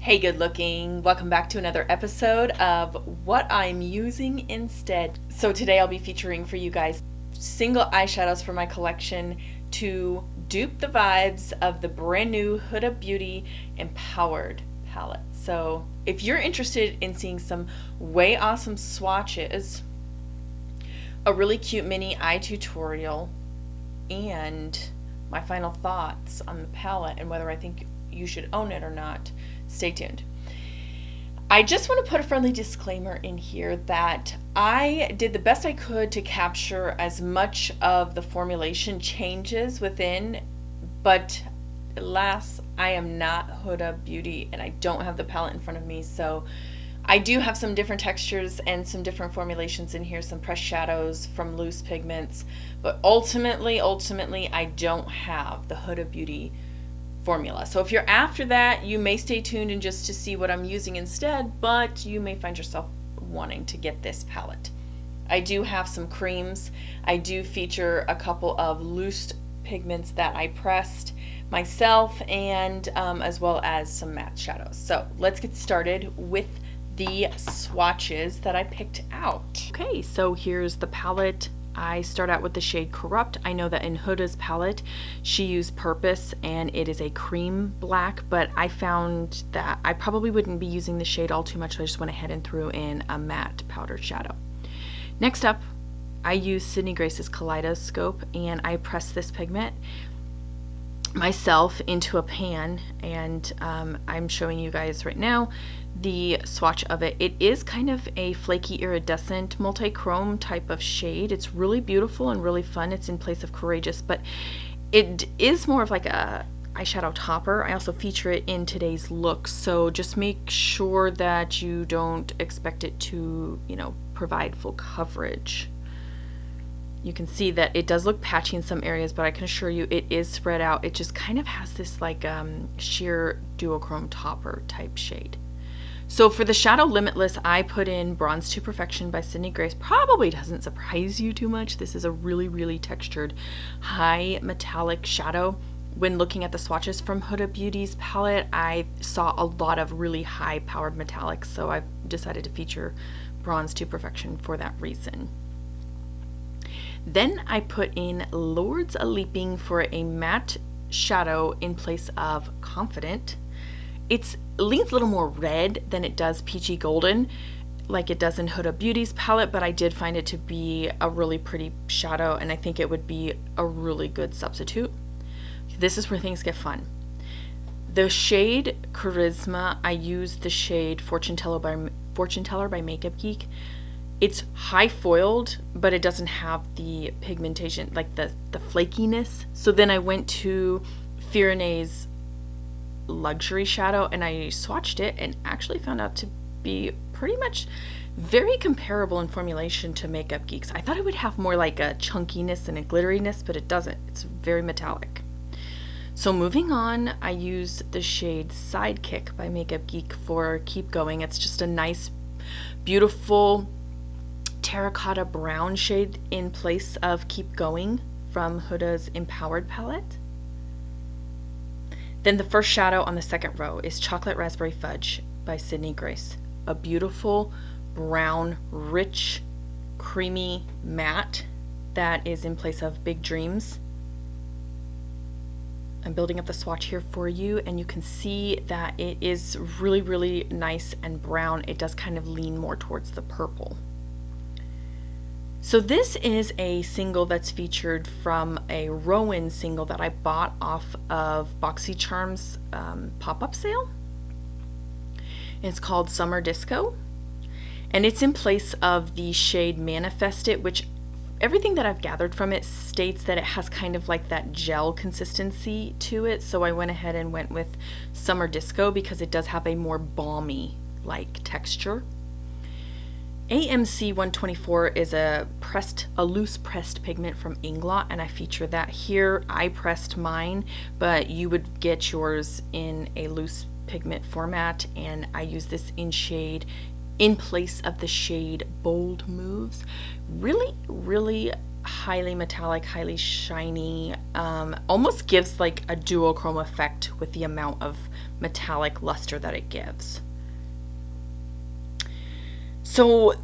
Hey good looking, welcome back to another episode of what I'm using instead. So today I'll be featuring for you guys single eyeshadows for my collection to dupe the vibes of the brand new Huda Beauty Empowered Palette. So if you're interested in seeing some way awesome swatches, a really cute mini eye tutorial, and my final thoughts on the palette and whether I think you should own it or not, stay tuned. I just want to put a friendly disclaimer in here that I did the best I could to capture as much of the formulation changes within, but alas, I am not Huda Beauty and I don't have the palette in front of me, so I do have some different textures and some different formulations in here, some pressed shadows from loose pigments, but ultimately I don't have the Huda Beauty formula. So if you're after that, you may stay tuned and just to see what I'm using instead, but you may find yourself wanting to get this palette. I do have some creams. I do feature a couple of loose pigments that I pressed myself, and as well as some matte shadows. So let's get started with the swatches that I picked out. Okay, so here's the palette. I start out with the shade Corrupt. I know that in Huda's palette, she used Purpose and it is a cream black, but I found that I probably wouldn't be using the shade all too much, so I just went ahead and threw in a matte powdered shadow. Next up, I used Sydney Grace's Kaleidoscope and I pressed this pigment myself into a pan, and I'm showing you guys right now the swatch of it. It is kind of a flaky iridescent multi-chrome type of shade. It's really beautiful and really fun. It's in place of Courageous, but it is more of like a eyeshadow topper. I also feature it in today's look, so just make sure that you don't expect it to, provide full coverage. You can see that it does look patchy in some areas, but I can assure you it is spread out. It just kind of has this like sheer duochrome topper type shade. So for the Shadow Limitless, I put in Bronze to Perfection by Sydney Grace. Probably doesn't surprise you too much. This is a really textured high metallic shadow. When looking at the swatches from Huda Beauty's palette, I saw a lot of really high powered metallics, so I've decided to feature Bronze to Perfection for that reason. Then I put in Lords a Leaping for a matte shadow in place of Confident. It leans a little more red than it does peachy golden like it does in Huda Beauty's palette, but I did find it to be a really pretty shadow and I think it would be a really good substitute. This is where things get fun. The shade Charisma, I used the shade Fortune Teller by Makeup Geek. It's high foiled, but it doesn't have the pigmentation, like the flakiness. So then I went to Firenze's Luxury Shadow and I swatched it and actually found out to be pretty much very comparable in formulation to Makeup Geek's. I thought it would have more like a chunkiness and a glitteriness, but it doesn't. It's very metallic. So moving on, I used the shade Sidekick by Makeup Geek for Keep Going. It's just a nice, beautiful terracotta brown shade in place of Keep Going from Huda's Empowered palette. Then the first shadow on the second row is Chocolate Raspberry Fudge by Sydney Grace. A beautiful brown, rich, creamy matte that is in place of Big Dreams. I'm building up the swatch here for you, and you can see that it is really nice and brown. It does kind of lean more towards the purple. So this is a single that's featured from a Rowan single that I bought off of BoxyCharm's pop-up sale. It's called Summer Disco, and it's in place of the shade Manifest It, which everything that I've gathered from it states that it has kind of like that gel consistency to it. So I went ahead and went with Summer Disco because it does have a more balmy like texture. AMC 124 is a loose pressed pigment from Inglot, and I feature that here. I pressed mine, but you would get yours in a loose pigment format, and I use this in place of the shade Bold Moves. Really highly metallic, highly shiny, almost gives like a duochrome effect with the amount of metallic luster that it gives. So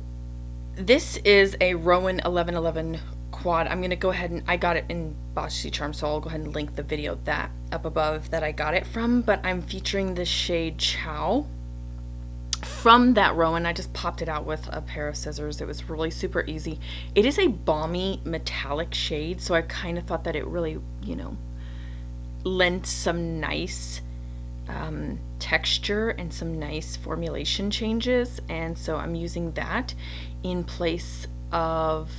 this is a Rowan 1111 quad. I'm gonna go ahead and, I got it in BossyCharm, so I'll go ahead and link the video that up above that I got it from, but I'm featuring the shade Chow from that Rowan. I just popped it out with a pair of scissors. It was really super easy. It is a balmy metallic shade, so I kind of thought that it really, you know, lent some nice texture and some nice formulation changes, and so I'm using that in place of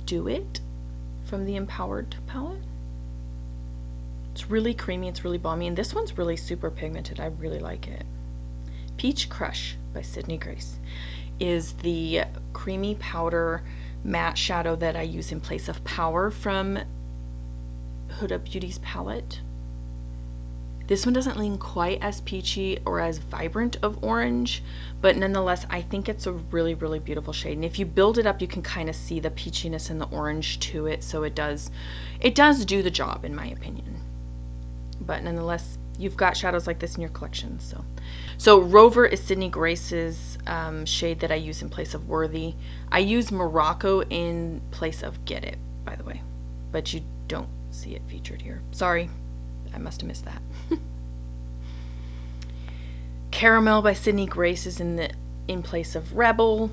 Do It from the Empowered palette. It's really creamy, it's really balmy, and this one's really super pigmented. I really like it. Peach Crush by Sydney Grace is the creamy powder matte shadow that I use in place of Power from Huda Beauty's palette. This one doesn't lean quite as peachy or as vibrant of orange, but nonetheless, I think it's a really, really beautiful shade. And if you build it up, you can kind of see the peachiness and the orange to it. So it does do the job, in my opinion. But nonetheless, you've got shadows like this in your collection. So Rover is Sydney Grace's shade that I use in place of Worthy. I use Morocco in place of Get It, by the way, but you don't see it featured here. Sorry. I must have missed that. Caramel by Sydney Grace is in place of Rebel.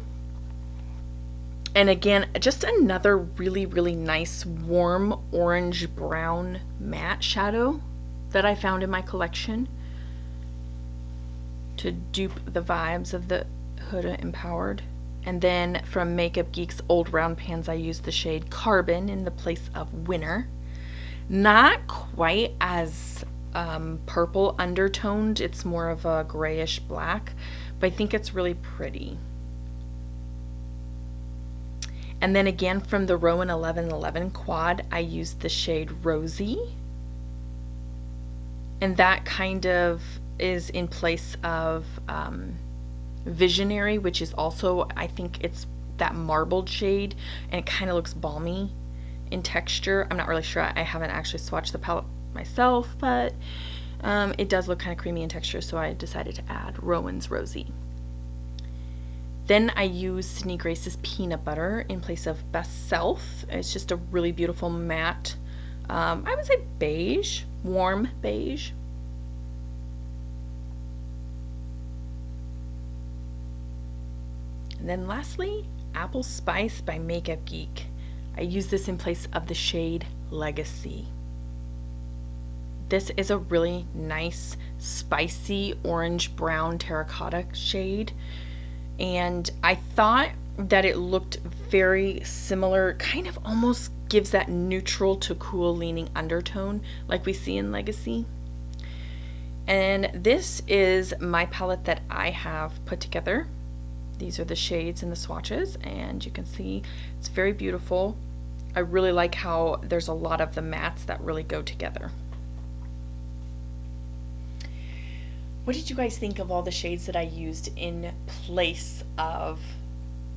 And again, just another really, really nice warm orange brown matte shadow that I found in my collection to dupe the vibes of the Huda Empowered. And then from Makeup Geek's Old Round Pans, I used the shade Carbon in the place of Winner. Not quite as purple undertoned, it's more of a grayish black, but I think it's really pretty. And then again from the Rowan 1111 quad, I used the shade Rosy, and that kind of is in place of Visionary, which is also, I think it's that marbled shade, and it kind of looks balmy in texture. I'm not really sure. I haven't actually swatched the palette myself, but it does look kind of creamy in texture, so I decided to add Rowan's Rosy. Then I use Sydney Grace's Peanut Butter in place of Best Self. It's just a really beautiful matte, I would say beige, warm beige. And then lastly, Apple Spice by Makeup Geek. I use this in place of the shade Legacy. This is a really nice, spicy orange brown terracotta shade, and I thought that it looked very similar, kind of almost gives that neutral to cool leaning undertone like we see in Legacy. And this is my palette that I have put together. These are the shades and the swatches, and you can see it's very beautiful. I really like how there's a lot of the mattes that really go together. What did you guys think of all the shades that I used in place of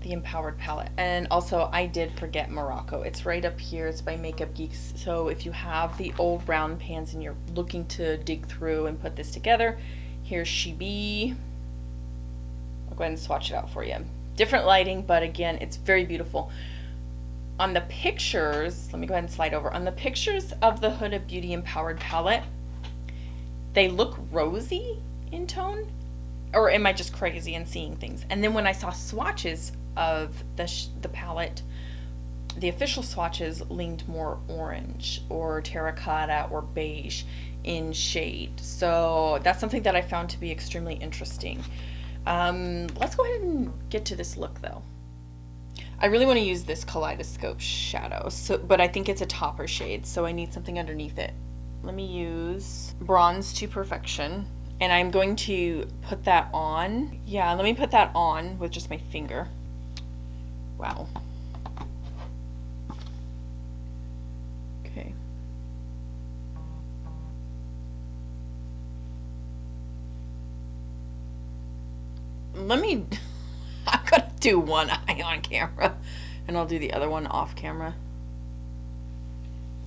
the Empowered palette? And also, I did forget Morocco. It's right up here. It's by Makeup Geeks. So if you have the old round pans and you're looking to dig through and put this together, here's She Be. I'll go ahead and swatch it out for you. Different lighting, but again, it's very beautiful. On the pictures, let me go ahead and slide over. On the pictures of the Huda Beauty Empowered palette, they look rosy in tone, or am I just crazy and seeing things? And then when I saw swatches of the palette, the official swatches leaned more orange or terracotta or beige in shade. So that's something that I found to be extremely interesting. Let's go ahead and get to this look though. I really want to use this Kaleidoscope shadow, but I think it's a topper shade, so I need something underneath it. Let me use Bronze to Perfection, and I'm going to put that on. Yeah, let me put that on with just my finger. Wow. Okay. Let me, I'm gonna do one eye on camera, and I'll do the other one off camera.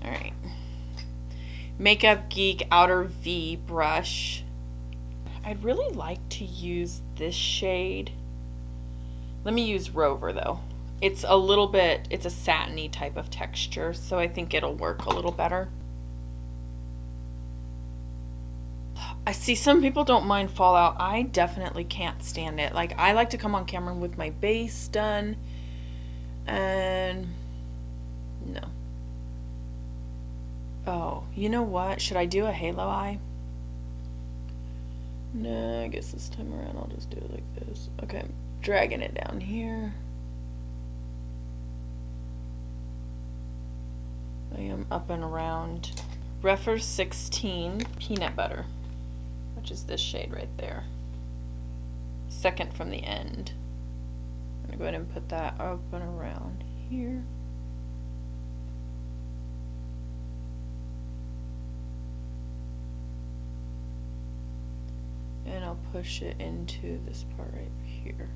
All right. Makeup Geek Outer V brush. I'd really like to use this shade. Let me use Rover though. It's a little bit, it's a satiny type of texture, so I think it'll work a little better. I see some people don't mind fallout. I definitely can't stand it. Like, I like to come on camera with my base done, and no. Oh, you know what? Should I do a halo eye? No, I guess this time around I'll just do it like this. Okay, I'm dragging it down here. I am up and around. Refer 16 Peanut Butter, which is this shade right there. Second from the end. I'm gonna go ahead and put that up and around here. And I'll push it into this part right here.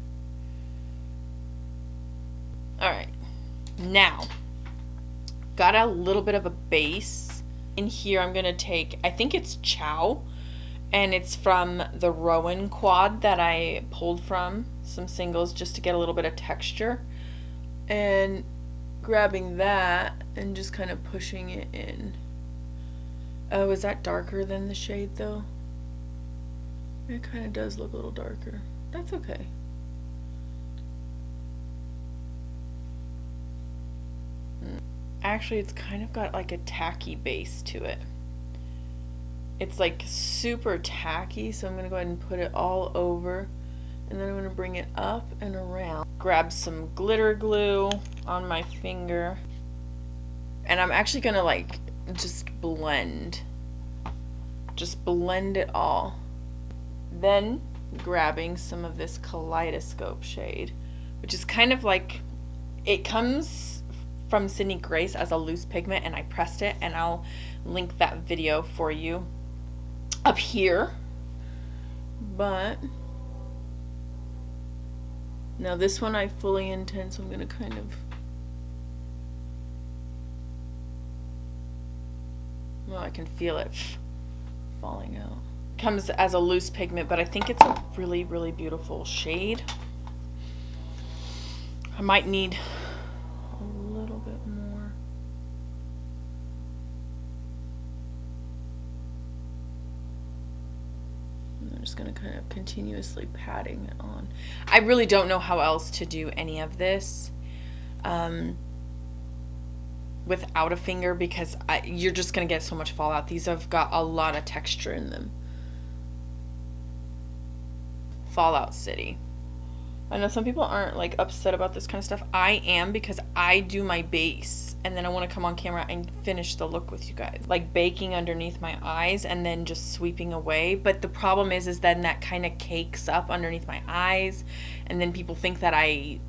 Alright, now, got a little bit of a base. In here I'm gonna take, I think it's Chow, and it's from the Rowan quad that I pulled from some singles just to get a little bit of texture. And grabbing that and just kind of pushing it in. Oh, is that darker than the shade though? It kind of does look a little darker. That's okay. Actually, it's kind of got like a tacky base to it. It's like super tacky, so I'm going to go ahead and put it all over. And then I'm going to bring it up and around. Grab some glitter glue on my finger. And I'm actually going to like just blend. Just blend it all. Then grabbing some of this Kaleidoscope shade, which is kind of like, it comes from Sydney Grace as a loose pigment, and I pressed it, and I'll link that video for you up here. But now this one I fully intend, so I'm going to kind of, well, I can feel it falling out. Comes as a loose pigment, but I think it's a really, really beautiful shade. I might need a little bit more. And I'm just going to kind of continuously patting it on. I really don't know how else to do any of this without a finger, because you're just going to get so much fallout. These have got a lot of texture in them. Fallout City. I know some people aren't like upset about this kind of stuff. I am, because I do my base and then I want to come on camera and finish the look with you guys. Like baking underneath my eyes and then just sweeping away. But the problem is then that kind of cakes up underneath my eyes, and then people think that I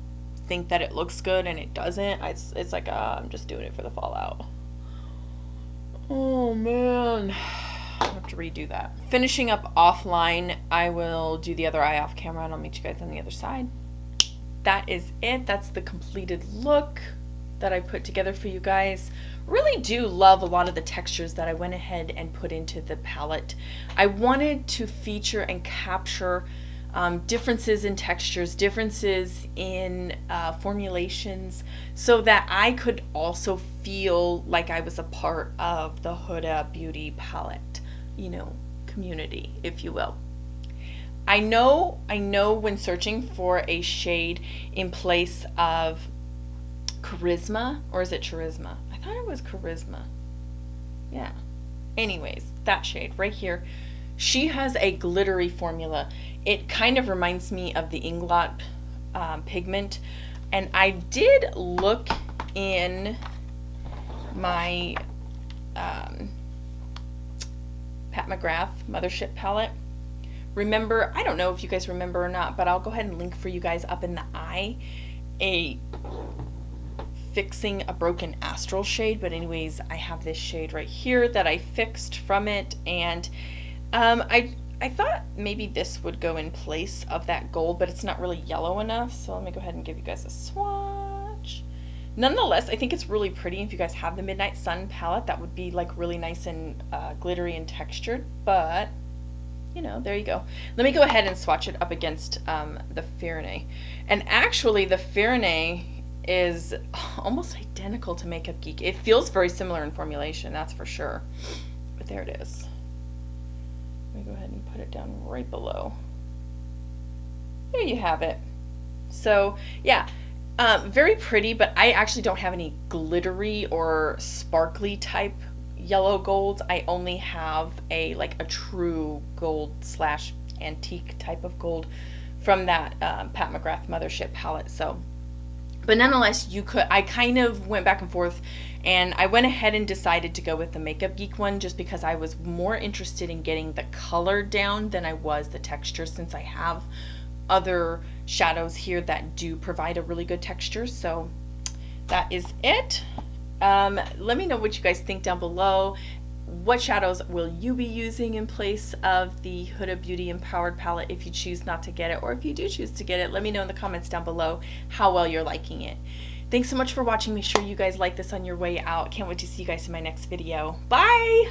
think that it looks good and it doesn't. It's like I'm just doing it for the fallout. Oh man. I have to redo that. Finishing up offline, I will do the other eye off camera and I'll meet you guys on the other side. That is it. That's the completed look that I put together for you guys. Really do love a lot of the textures that I went ahead and put into the palette. I wanted to feature and capture differences in textures, differences in formulations, so that I could also feel like I was a part of the Huda Beauty palette, you know, community, if you will. I know when searching for a shade in place of Charisma, or is it Charisma? I thought it was Charisma. Yeah. Anyways, that shade right here. She has a glittery formula. It kind of reminds me of the Inglot pigment. And I did look in my Pat McGrath Mothership palette. Remember, I don't know if you guys remember or not, but I'll go ahead and link for you guys up in the eye a fixing a broken astral shade. But anyways, I have this shade right here that I fixed from it, and I thought maybe this would go in place of that gold, but it's not really yellow enough, so let me go ahead and give you guys a swatch. Nonetheless, I think it's really pretty. If you guys have the Midnight Sun palette, that would be like really nice and glittery and textured, but you know, there you go. Let me go ahead and swatch it up against the Farinay. And actually the Farinay is almost identical to Makeup Geek. It feels very similar in formulation, that's for sure. But there it is. Let me go ahead and put it down right below. There you have it. So yeah, very pretty, but I actually don't have any glittery or sparkly type yellow golds. I only have a true gold slash antique type of gold from that Pat McGrath Mothership palette. So, but nonetheless, I kind of went back and forth, and I went ahead and decided to go with the Makeup Geek one just because I was more interested in getting the color down than I was the texture, since I have other shadows here that do provide a really good texture. So that is it. Let me know what you guys think down below. What shadows will you be using in place of the Huda Beauty Empowered Palette if you choose not to get it, or if you do choose to get it, let me know in the comments down below how well you're liking it. Thanks so much for watching. Make sure you guys like this on your way out. Can't wait to see you guys in my next video. Bye!